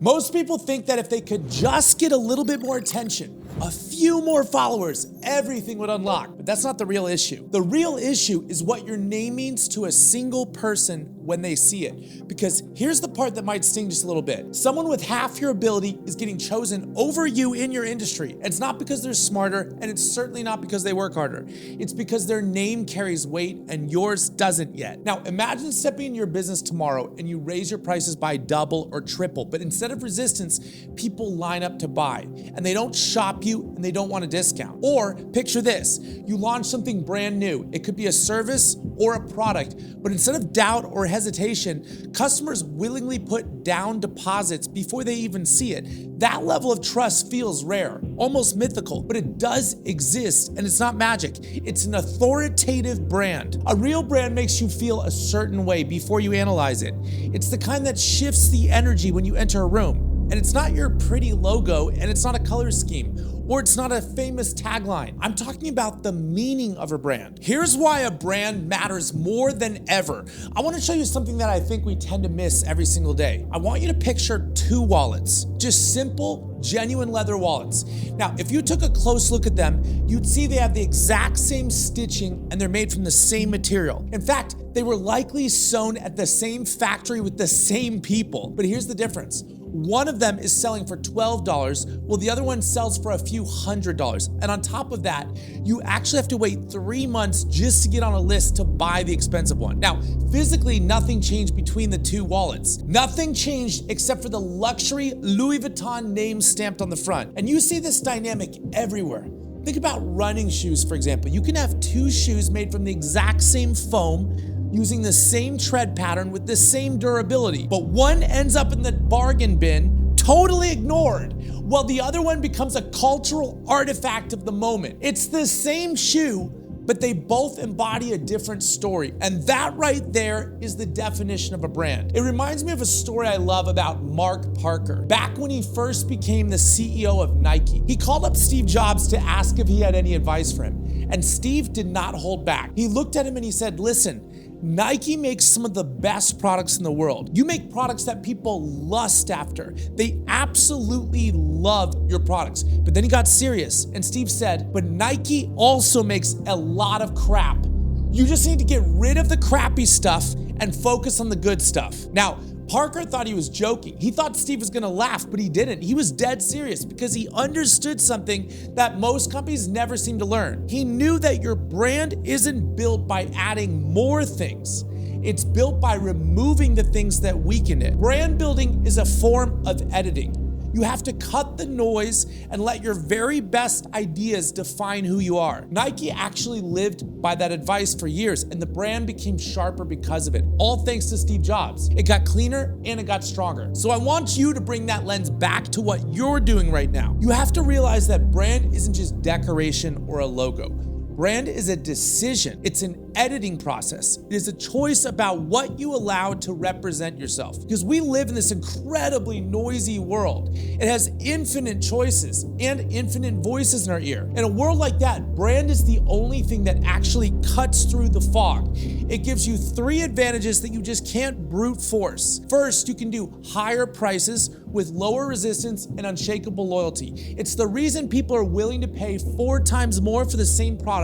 Most people think that if they could just get a little bit more attention, a few more followers, everything would unlock. But that's not the real issue. The real issue is what your name means to a single person when they see it. Because here's the part that might sting just a little bit. Someone with half your ability is getting chosen over you in your industry. And it's not because they're smarter, and it's certainly not because they work harder. It's because their name carries weight and yours doesn't yet. Now, imagine stepping into your business tomorrow and you raise your prices by double or triple, but instead of resistance, people line up to buy, and they don't shop you and they don't want a discount. Or picture this, you launch something brand new. It could be a service or a product, but instead of doubt or hesitation, customers willingly put down deposits before they even see it. That level of trust feels rare, almost mythical, but it does exist, and it's not magic. It's an authoritative brand. A real brand makes you feel a certain way before you analyze it. It's the kind that shifts the energy when you enter a room. And it's not your pretty logo, and it's not a color scheme, or it's not a famous tagline. I'm talking about the meaning of a brand. Here's why a brand matters more than ever. I want to show you something that I think we tend to miss every single day. I want you to picture two wallets, just simple, genuine leather wallets. Now, if you took a close look at them, you'd see they have the exact same stitching and they're made from the same material. In fact, they were likely sewn at the same factory with the same people. But here's the difference. One of them is selling for $12, while the other one sells for a few $100s. And on top of that, you actually have to wait 3 months just to get on a list to buy the expensive one. Now, physically, nothing changed between the two wallets. Nothing changed except for the luxury Louis Vuitton name stamped on the front. And you see this dynamic everywhere. Think about running shoes, for example. You can have two shoes made from the exact same foam, using the same tread pattern with the same durability, but one ends up in the bargain bin, totally ignored, while the other one becomes a cultural artifact of the moment. It's the same shoe, but they both embody a different story. And that right there is the definition of a brand. It reminds me of a story I love about Mark Parker. Back when he first became the CEO of Nike, he called up Steve Jobs to ask if he had any advice for him. And Steve did not hold back. He looked at him and he said, "Listen, Nike makes some of the best products in the world. You make products that people lust after. They absolutely love your products." But then he got serious and Steve said, "But Nike also makes a lot of crap. You just need to get rid of the crappy stuff and focus on the good stuff." Now, Parker thought he was joking. He thought Steve was gonna laugh, but he didn't. He was dead serious because he understood something that most companies never seem to learn. He knew that your brand isn't built by adding more things. It's built by removing the things that weaken it. Brand building is a form of editing. You have to cut the noise and let your very best ideas define who you are. Nike actually lived by that advice for years, and the brand became sharper because of it, all thanks to Steve Jobs. It got cleaner and it got stronger. So I want you to bring that lens back to what you're doing right now. You have to realize that brand isn't just decoration or a logo. Brand is a decision. It's an editing process. It is a choice about what you allow to represent yourself. Because we live in this incredibly noisy world. It has infinite choices and infinite voices in our ear. In a world like that, brand is the only thing that actually cuts through the fog. It gives you 3 advantages that you just can't brute force. First, you can do higher prices with lower resistance and unshakable loyalty. It's the reason people are willing to pay 4 times more for the same product,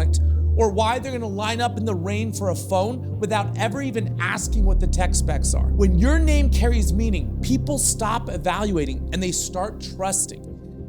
or why they're gonna line up in the rain for a phone without ever even asking what the tech specs are. When your name carries meaning, people stop evaluating and they start trusting.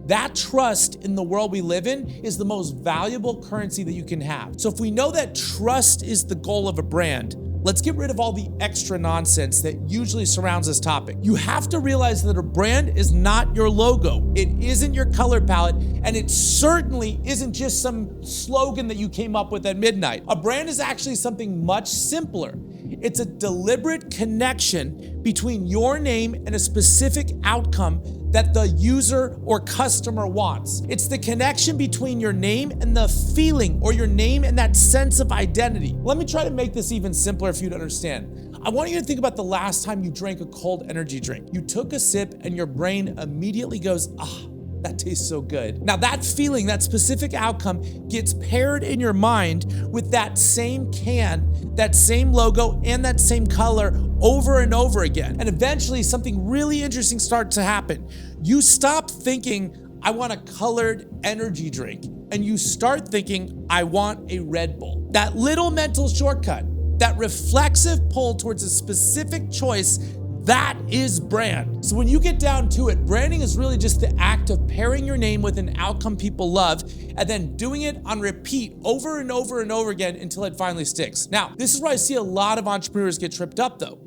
That trust in the world we live in is the most valuable currency that you can have. So if we know that trust is the goal of a brand, let's get rid of all the extra nonsense that usually surrounds this topic. You have to realize that a brand is not your logo. It isn't your color palette, and it certainly isn't just some slogan that you came up with at midnight. A brand is actually something much simpler. It's a deliberate connection between your name and a specific outcome that the user or customer wants. It's the connection between your name and the feeling, or your name and that sense of identity. Let me try to make this even simpler for you to understand. I want you to think about the last time you drank a cold energy drink. You took a sip and your brain immediately goes, "Ah, that tastes so good." Now that feeling, that specific outcome gets paired in your mind with that same can, that same logo, and that same color over and over again. And eventually something really interesting starts to happen. You stop thinking, I want a colored energy drink, and you start thinking, I want a Red Bull. That little mental shortcut, that reflexive pull towards a specific choice, that is brand. So when you get down to it, branding is really just the act of pairing your name with an outcome people love and then doing it on repeat over and over and over again until it finally sticks. Now, this is where I see a lot of entrepreneurs get tripped up though.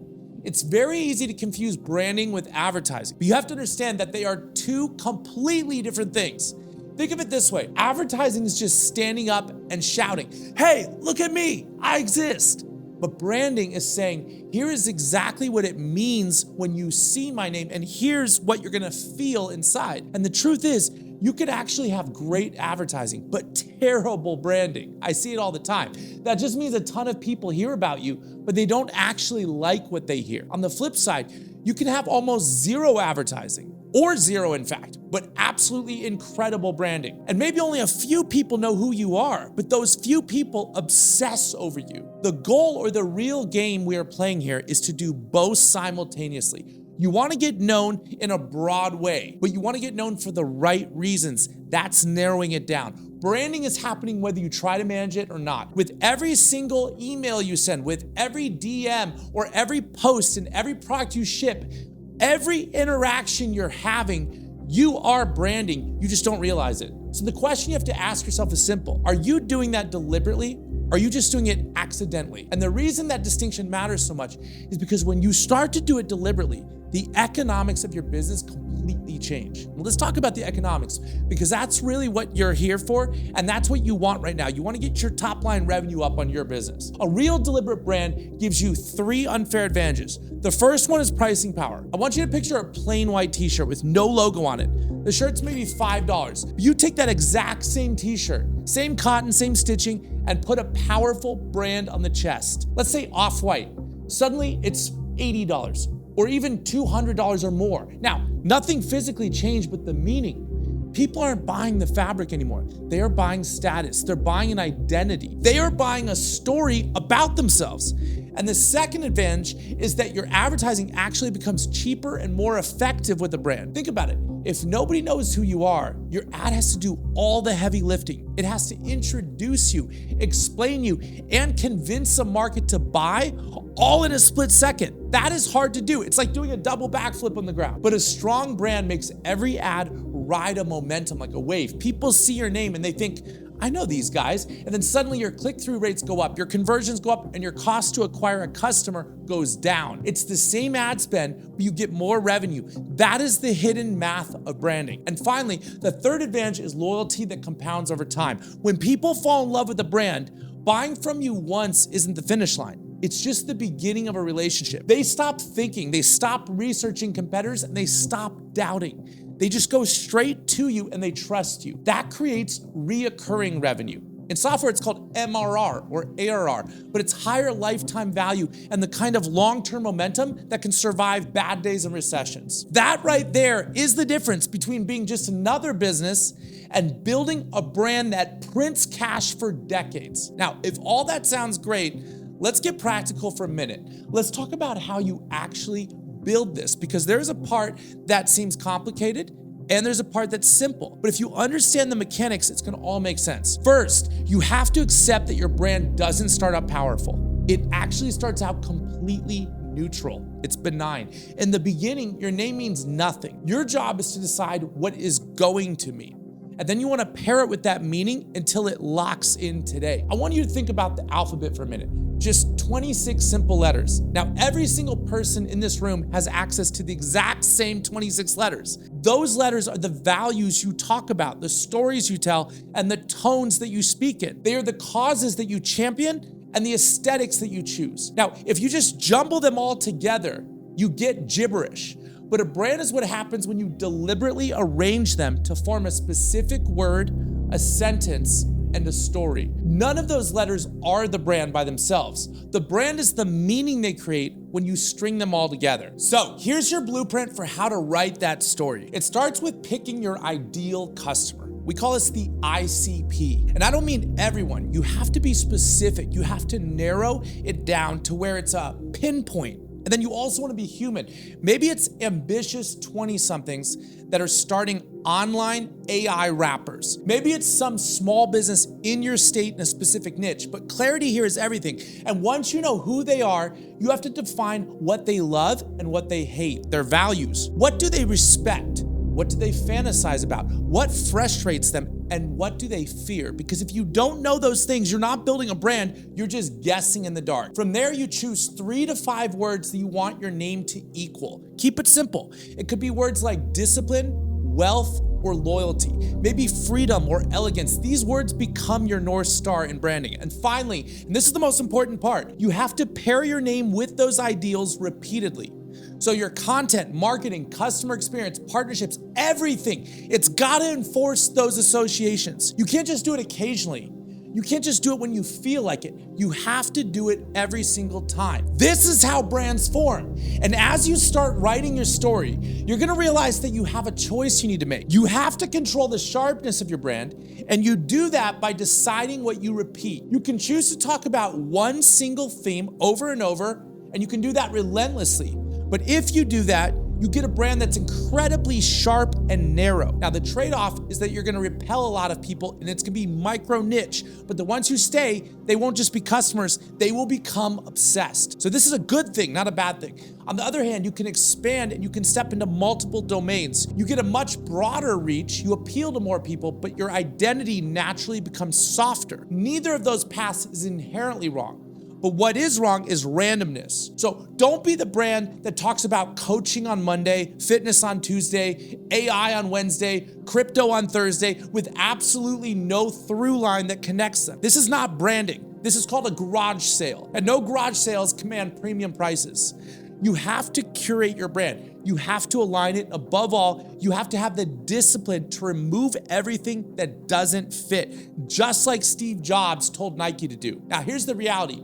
It's very easy to confuse branding with advertising, but you have to understand that they are two completely different things. Think of it this way. Advertising is just standing up and shouting, hey, look at me, I exist. But branding is saying, here is exactly what it means when you see my name, and here's what you're gonna feel inside. And the truth is, you could actually have great advertising, but terrible branding. I see it all the time. That just means a ton of people hear about you, but they don't actually like what they hear. On the flip side, you can have almost zero advertising, or zero in fact, but absolutely incredible branding. And maybe only a few people know who you are, but those few people obsess over you. The goal or the real game we are playing here is to do both simultaneously. You want to get known in a broad way, but you want to get known for the right reasons. That's narrowing it down. Branding is happening whether you try to manage it or not. With every single email you send, with every DM or every post and every product you ship, every interaction you're having, you are branding. You just don't realize it. So the question you have to ask yourself is simple. Are you doing that deliberately? Or are you just doing it accidentally? And the reason that distinction matters so much is because when you start to do it deliberately, the economics of your business completely change. Well, let's talk about the economics because that's really what you're here for and that's what you want right now. You want to get your top line revenue up on your business. A real deliberate brand gives you 3 unfair advantages. The first one is pricing power. I want you to picture a plain white t-shirt with no logo on it. The shirt's maybe $5. You take that exact same t-shirt, same cotton, same stitching, and put a powerful brand on the chest. Let's say Off-White. Suddenly it's $80 or even $200 or more. Now, nothing physically changed, but the meaning. People aren't buying the fabric anymore. They are buying status. They're buying an identity. They are buying a story about themselves. And the second advantage is that your advertising actually becomes cheaper and more effective with the brand. Think about it. If nobody knows who you are, your ad has to do all the heavy lifting. It has to introduce you, explain you, and convince a market to buy all in a split second. That is hard to do. It's like doing a double backflip on the ground. But a strong brand makes every ad ride a momentum like a wave. People see your name and they think, I know these guys. And then suddenly your click-through rates go up, your conversions go up, and your cost to acquire a customer goes down. It's the same ad spend, but you get more revenue. That is the hidden math of branding. And finally, the third advantage is loyalty that compounds over time. When people fall in love with a brand, buying from you once isn't the finish line. It's just the beginning of a relationship. They stop thinking, they stop researching competitors, and they stop doubting. They just go straight to you and they trust you. That creates reoccurring revenue. In software, it's called MRR or ARR, but it's higher lifetime value and the kind of long-term momentum that can survive bad days and recessions. That right there is the difference between being just another business and building a brand that prints cash for decades. Now, if all that sounds great, let's get practical for a minute. Let's talk about how you actually build this, because there's a part that seems complicated and there's a part that's simple. But if you understand the mechanics, it's gonna all make sense. First, you have to accept that your brand doesn't start out powerful. It actually starts out completely neutral. It's benign. In the beginning, your name means nothing. Your job is to decide what is going to mean. And then you want to pair it with that meaning until it locks in today. I want you to think about the alphabet for a minute. Just 26 simple letters. Now, every single person in this room has access to the exact same 26 letters. Those letters are the values you talk about, the stories you tell, and the tones that you speak in. They are the causes that you champion and the aesthetics that you choose. Now, if you just jumble them all together, you get gibberish. But a brand is what happens when you deliberately arrange them to form a specific word, a sentence, and a story. None of those letters are the brand by themselves. The brand is the meaning they create when you string them all together. So here's your blueprint for how to write that story. It starts with picking your ideal customer. We call this the ICP. And I don't mean everyone. You have to be specific. You have to narrow it down to where it's a pinpoint. And then you also want to be human. Maybe it's ambitious 20-somethings that are starting online AI wrappers. Maybe it's some small business in your state in a specific niche, but clarity here is everything. And once you know who they are, you have to define what they love and what they hate, their values. What do they respect? What do they fantasize about? What frustrates them? And what do they fear? Because if you don't know those things, you're not building a brand, you're just guessing in the dark. From there, you choose 3 to 5 words that you want your name to equal. Keep it simple. It could be words like discipline, wealth, or loyalty. Maybe freedom or elegance. These words become your North Star in branding. And finally, and this is the most important part, you have to pair your name with those ideals repeatedly. So your content, marketing, customer experience, partnerships, everything, it's gotta enforce those associations. You can't just do it occasionally. You can't just do it when you feel like it. You have to do it every single time. This is how brands form. And as you start writing your story, you're gonna realize that you have a choice you need to make. You have to control the sharpness of your brand, and you do that by deciding what you repeat. You can choose to talk about one single theme over and over, and you can do that relentlessly. But if you do that, you get a brand that's incredibly sharp and narrow. Now, the trade-off is that you're gonna repel a lot of people and it's gonna be micro niche, but the ones who stay, they won't just be customers, they will become obsessed. So this is a good thing, not a bad thing. On the other hand, you can expand and you can step into multiple domains. You get a much broader reach, you appeal to more people, but your identity naturally becomes softer. Neither of those paths is inherently wrong. But what is wrong is randomness. So don't be the brand that talks about coaching on Monday, fitness on Tuesday, AI on Wednesday, crypto on Thursday, with absolutely no through line that connects them. This is not branding. This is called a garage sale. And no garage sales command premium prices. You have to curate your brand. You have to align it. Above all, you have to have the discipline to remove everything that doesn't fit, just like Steve Jobs told Nike to do. Now, here's the reality.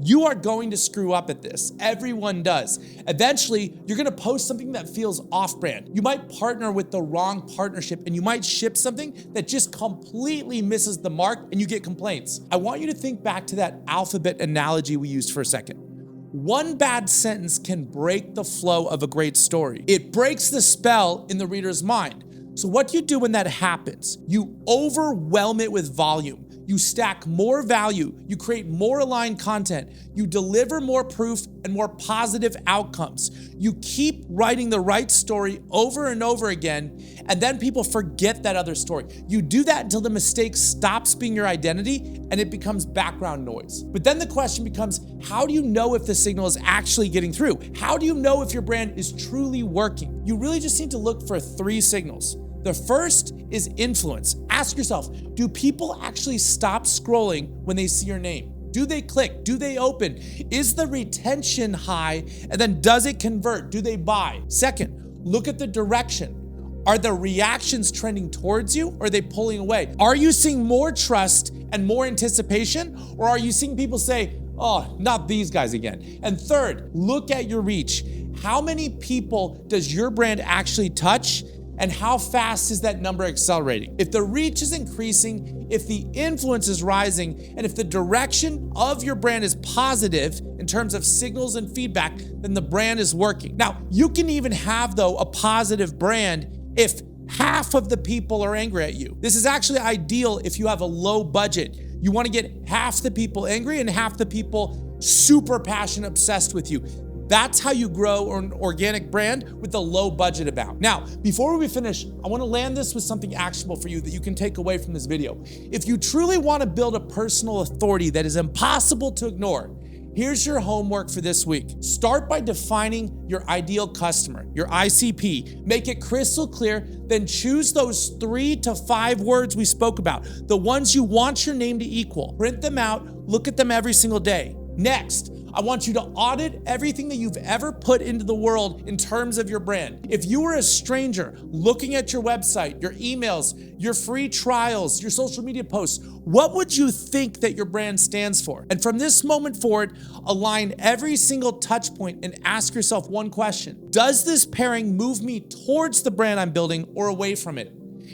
You are going to screw up at this. Everyone does. Eventually, you're gonna post something that feels off-brand. You might partner with the wrong partnership and you might ship something that just completely misses the mark and you get complaints. I want you to think back to that alphabet analogy we used for a second. One bad sentence can break the flow of a great story. It breaks the spell in the reader's mind. So what do you do when that happens? You overwhelm it with volume. You stack more value, you create more aligned content, you deliver more proof and more positive outcomes. You keep writing the right story over and over again, and then people forget that other story. You do that until the mistake stops being your identity and it becomes background noise. But then the question becomes, how do you know if the signal is actually getting through? How do you know if your brand is truly working? You really just need to look for 3 signals. The first is influence. Ask yourself, do people actually stop scrolling when they see your name? Do they click? Do they open? Is the retention high? And then does it convert? Do they buy? Second, look at the direction. Are the reactions trending towards you or are they pulling away? Are you seeing more trust and more anticipation? Or are you seeing people say, oh, not these guys again? And third, look at your reach. How many people does your brand actually touch? And how fast is that number accelerating? If the reach is increasing, if the influence is rising, and if the direction of your brand is positive in terms of signals and feedback, then the brand is working. Now, you can even have, though, a positive brand if half of the people are angry at you. This is actually ideal if you have a low budget. You want to get half the people angry and half the people super passionate, obsessed with you. That's how you grow an organic brand with a low budget amount. Now, before we finish, I want to land this with something actionable for you that you can take away from this video. If you truly want to build a personal authority that is impossible to ignore, here's your homework for this week. Start by defining your ideal customer, your ICP. Make it crystal clear, then choose those 3 to 5 words we spoke about, the ones you want your name to equal. Print them out, look at them every single day. Next, I want you to audit everything that you've ever put into the world in terms of your brand. If you were a stranger looking at your website, your emails, your free trials, your social media posts, what would you think that your brand stands for? And from this moment forward, align every single touch point and ask yourself one question. Does this pairing move me towards the brand I'm building or away from it?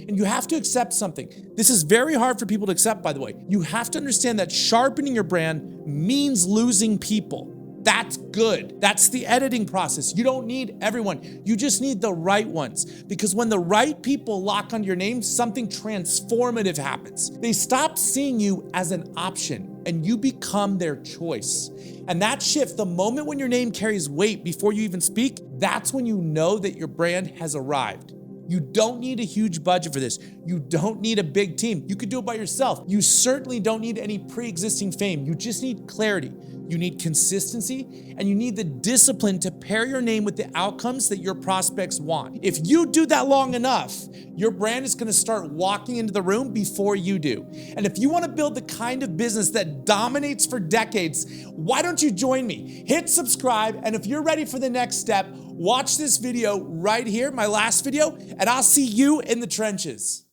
And you have to accept something. This is very hard for people to accept, by the way. You have to understand that sharpening your brand means losing people. That's good. That's the editing process. You don't need everyone. You just need the right ones. Because when the right people lock on your name, something transformative happens. They stop seeing you as an option and you become their choice. And that shift, the moment when your name carries weight before you even speak, that's when you know that your brand has arrived. You don't need a huge budget for this. You don't need a big team. You could do it by yourself. You certainly don't need any pre-existing fame. You just need clarity. You need consistency, and you need the discipline to pair your name with the outcomes that your prospects want. If you do that long enough, your brand is gonna start walking into the room before you do. And if you wanna build the kind of business that dominates for decades, why don't you join me? Hit subscribe, and if you're ready for the next step, watch this video right here, my last video, and I'll see you in the trenches.